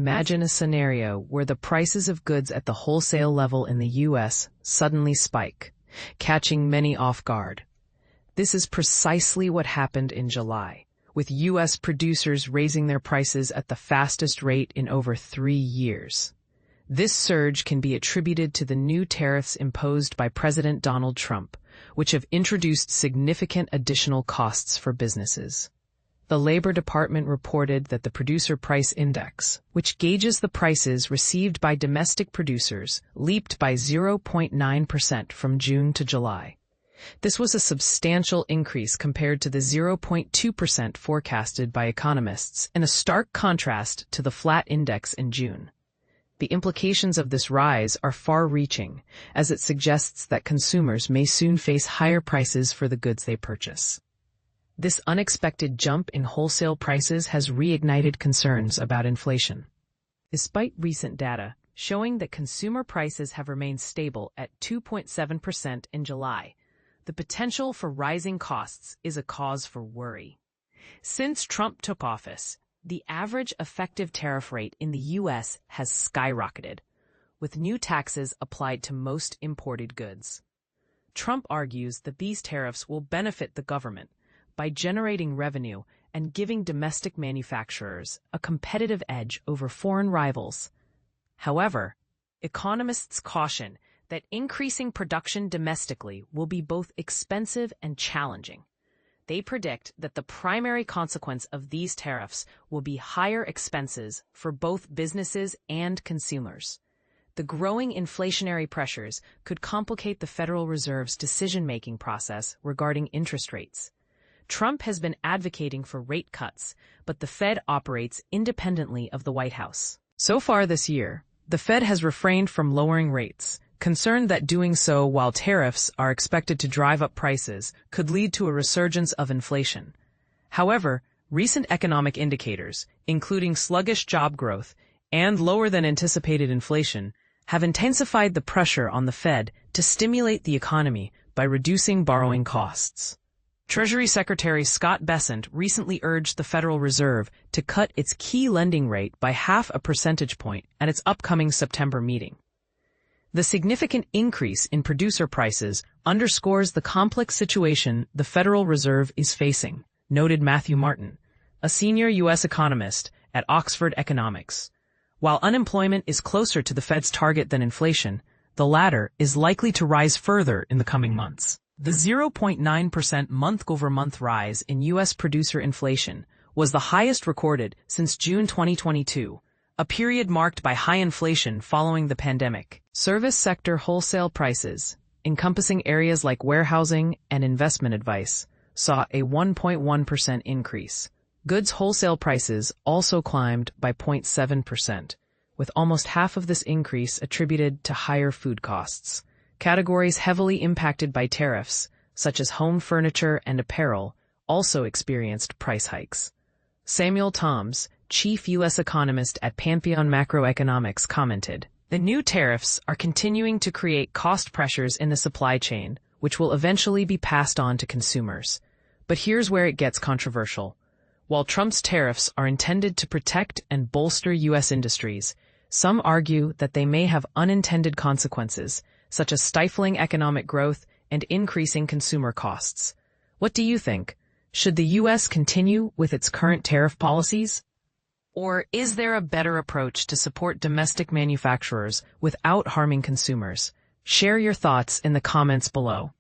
Imagine a scenario where the prices of goods at the wholesale level in the U.S. suddenly spike, catching many off guard. This is precisely what happened in July, with U.S. producers raising their prices at the fastest rate in over 3 years. This surge can be attributed to the new tariffs imposed by President Donald Trump, which have introduced significant additional costs for businesses. The Labor Department reported that the Producer Price Index, which gauges the prices received by domestic producers, leaped by 0.9% from June to July. This was a substantial increase compared to the 0.2% forecasted by economists, and a stark contrast to the flat index in June. The implications of this rise are far-reaching, as it suggests that consumers may soon face higher prices for the goods they purchase. This unexpected jump in wholesale prices has reignited concerns about inflation. Despite recent data showing that consumer prices have remained stable at 2.7% in July, the potential for rising costs is a cause for worry. Since Trump took office, the average effective tariff rate in the U.S. has skyrocketed, with new taxes applied to most imported goods. Trump argues that these tariffs will benefit the government by generating revenue and giving domestic manufacturers a competitive edge over foreign rivals. However, economists caution that increasing production domestically will be both expensive and challenging. They predict that the primary consequence of these tariffs will be higher expenses for both businesses and consumers. The growing inflationary pressures could complicate the Federal Reserve's decision-making process regarding interest rates. Trump has been advocating for rate cuts, but the Fed operates independently of the White House. So far this year, the Fed has refrained from lowering rates, concerned that doing so while tariffs are expected to drive up prices could lead to a resurgence of inflation. However, recent economic indicators, including sluggish job growth and lower than anticipated inflation, have intensified the pressure on the Fed to stimulate the economy by reducing borrowing costs. Treasury Secretary Scott Bessent recently urged the Federal Reserve to cut its key lending rate by 0.5 percentage point at its upcoming September meeting. The significant increase in producer prices underscores the complex situation the Federal Reserve is facing, noted Matthew Martin, a senior U.S. economist at Oxford Economics. While unemployment is closer to the Fed's target than inflation, the latter is likely to rise further in the coming months. The 0.9% month-over-month rise in U.S. producer inflation was the highest recorded since June 2022, a period marked by high inflation following the pandemic. Service sector wholesale prices, encompassing areas like warehousing and investment advice, saw a 1.1% increase. Goods wholesale prices also climbed by 0.7%, with almost half of this increase attributed to higher food costs. Categories heavily impacted by tariffs, such as home furniture and apparel, also experienced price hikes. Samuel Toms, chief U.S. economist at Pantheon Macroeconomics, commented, "The new tariffs are continuing to create cost pressures in the supply chain, which will eventually be passed on to consumers. But here's where it gets controversial. While Trump's tariffs are intended to protect and bolster U.S. industries, some argue that they may have unintended consequences, such as stifling economic growth and increasing consumer costs. What do you think? Should the U.S. continue with its current tariff policies? Or is there a better approach to support domestic manufacturers without harming consumers? Share your thoughts in the comments below.